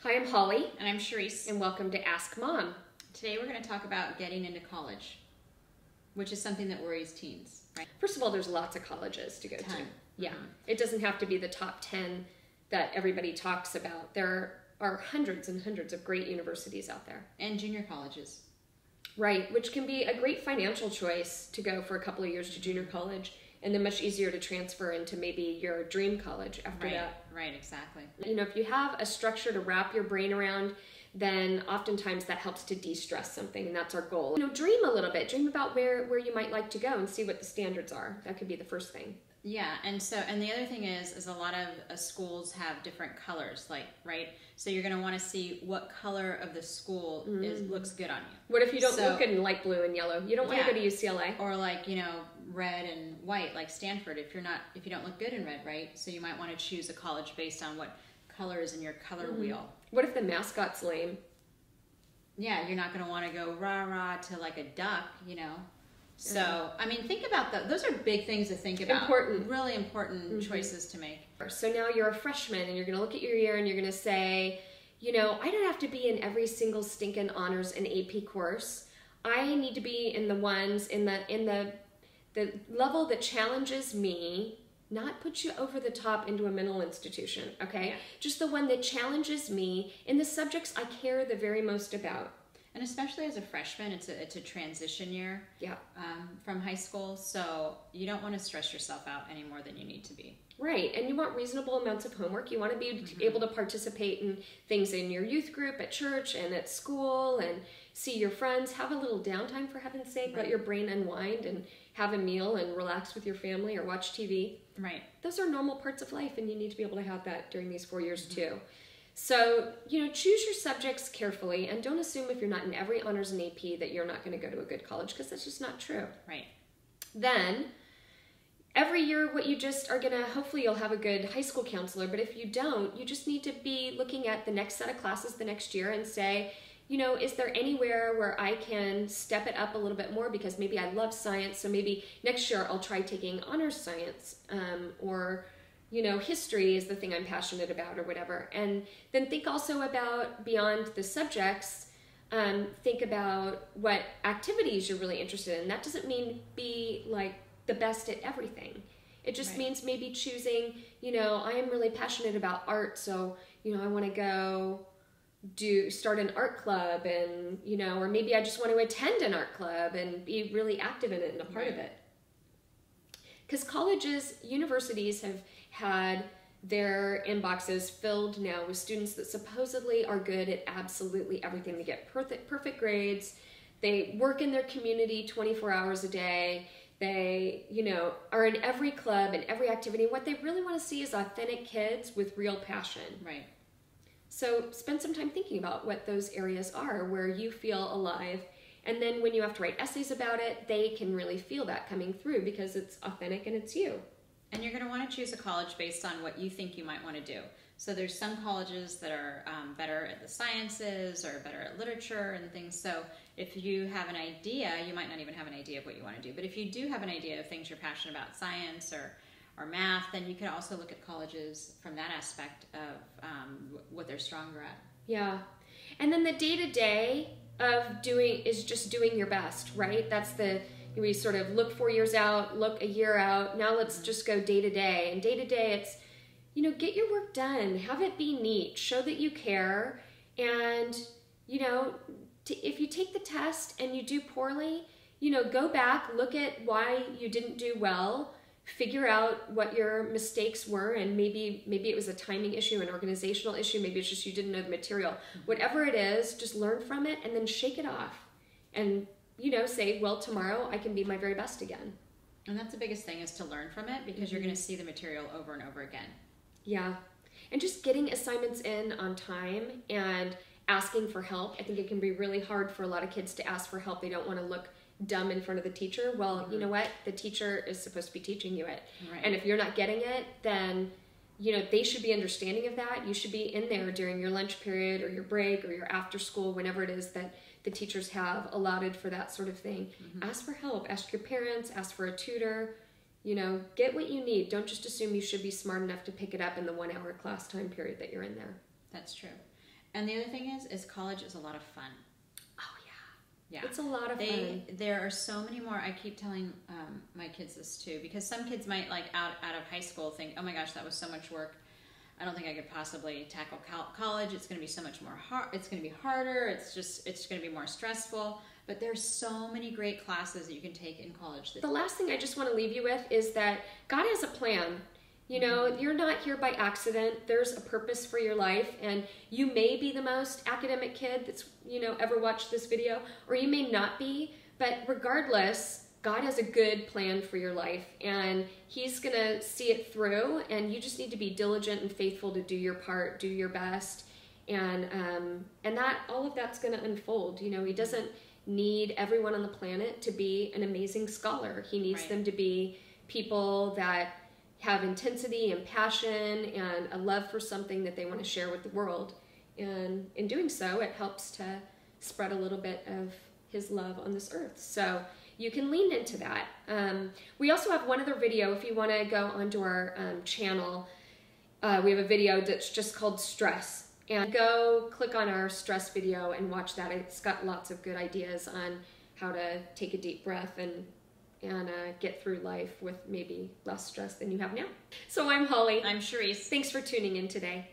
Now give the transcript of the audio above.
Hi, I'm Holly, And I'm Charisse. and welcome to Ask Mom. Today we're going to talk about getting into college, which is something that worries teens, right? First of all, there's lots of colleges to go to. Yeah, Mm-hmm. it doesn't have to be the top 10 that everybody talks about. There are hundreds and hundreds of great universities out there. And junior colleges. Right, which can be a great financial choice to go for a couple of years to junior college, and then much easier to transfer into maybe your dream college after that. Right, exactly. You know, if you have a structure to wrap your brain around, then oftentimes that helps to de-stress something, and that's our goal. You know, dream a little bit. Dream about where you might like to go and see what the standards are. That could be the first thing. Yeah, and the other thing is a lot of schools have different colors, right? So you're going to want to see what color of the school looks good on you. What if you don't look good in light blue and yellow? You don't want to go to UCLA. Or red and white, like Stanford, if you don't look good in red, right? So you might want to choose a college based on what color is in your color wheel. What if the mascot's lame? Yeah, you're not going to want to go rah-rah to like a duck, So, I mean, think about those are big things to think about. Important. Really important choices to make. So now you're a freshman and you're going to look at your year and you're going to say, I don't have to be in every single stinking honors and AP course. I need to be in the ones in the level that challenges me, not put you over the top into a mental institution, okay? Yeah. Just the one that challenges me in the subjects I care the very most about. And especially as a freshman, it's a transition year from high school, so you don't want to stress yourself out any more than you need to be. Right, and you want reasonable amounts of homework. You want to be able to participate in things in your youth group, at church, and at school, and see your friends. Have a little downtime, for heaven's sake. Let your brain unwind and have a meal and relax with your family or watch TV. Right. Those are normal parts of life, and you need to be able to have that during these 4 years too. So, choose your subjects carefully, and don't assume if you're not in every honors and AP that you're not going to go to a good college, because that's just not true. Right. Then, every year what you just are going to, hopefully you'll have a good high school counselor, but if you don't, you just need to be looking at the next set of classes the next year and say, is there anywhere where I can step it up a little bit more, because maybe I love science, so maybe next year I'll try taking honors science, or history is the thing I'm passionate about or whatever. And then think also about beyond the subjects, think about what activities you're really interested in. That doesn't mean be like the best at everything. It just means maybe choosing, I am really passionate about art, so, I want to go start an art club and, or maybe I just want to attend an art club and be really active in it and a part of it. Because colleges, universities have had their inboxes filled now with students that supposedly are good at absolutely everything. They get perfect grades. They work in their community 24 hours a day. They, are in every club and every activity. What they really want to see is authentic kids with real passion. Right. So spend some time thinking about what those areas are where you feel alive. And then when you have to write essays about it, they can really feel that coming through because it's authentic and it's you. And you're going to want to choose a college based on what you think you might want to do. So there's some colleges that are better at the sciences or better at literature and things. So if you have an idea, you might not even have an idea of what you want to do. But if you do have an idea of things you're passionate about, science or math, then you can also look at colleges from that aspect of what they're stronger at. Yeah. And then the day-to-day of doing is just doing your best, right? That's we sort of look 4 years out, look a year out. Now let's just go day to day. And day to day, it's, get your work done, have it be neat, show that you care. And, if you take the test and you do poorly, go back, look at why you didn't do well, figure out what your mistakes were, and maybe it was a timing issue, an organizational issue, maybe it's just you didn't know the material. Whatever it is, just learn from it and then shake it off. And, say, well, tomorrow I can be my very best again. And that's the biggest thing, is to learn from it, because you're going to see the material over and over again. Yeah. And just getting assignments in on time and asking for help. I think it can be really hard for a lot of kids to ask for help. They don't want to look dumb in front of the teacher. Well, you know what? The teacher is supposed to be teaching you it. Right. And if you're not getting it, then, they should be understanding of that. You should be in there during your lunch period or your break or your after school, whenever it is that the teachers have allotted for that sort of thing. Ask for help. Ask your parents. Ask for a tutor. Get what you need. Don't just assume you should be smart enough to pick it up in the 1 hour class time period that you're in there. That's true. And the other thing is college is a lot of fun. Oh Yeah. it's a lot of fun. There are so many more. I keep telling my kids this too, because some kids might like out of high school think, oh my gosh, that was so much work. I don't think I could possibly tackle college. It's going to be so much more hard. It's going to be harder. It's going to be more stressful. But there's so many great classes that you can take in college. The last thing I just want to leave you with is that God has a plan. You know, you're not here by accident. There's a purpose for your life, and you may be the most academic kid that's, you know, ever watched this video, or you may not be, but regardless, God has a good plan for your life, and He's gonna see it through, and you just need to be diligent and faithful to do your part, do your best, and that all of that's gonna unfold. You know, He doesn't need everyone on the planet to be an amazing scholar. He needs them to be people that have intensity and passion and a love for something that they want to share with the world. And in doing so, it helps to spread a little bit of His love on this earth. So you can lean into that. We also have one other video if you want to go onto our channel. We have a video that's just called Stress. And go click on our stress video and watch that. It's got lots of good ideas on how to take a deep breath and get through life with maybe less stress than you have now. So I'm Holly. I'm Charisse. Thanks for tuning in today.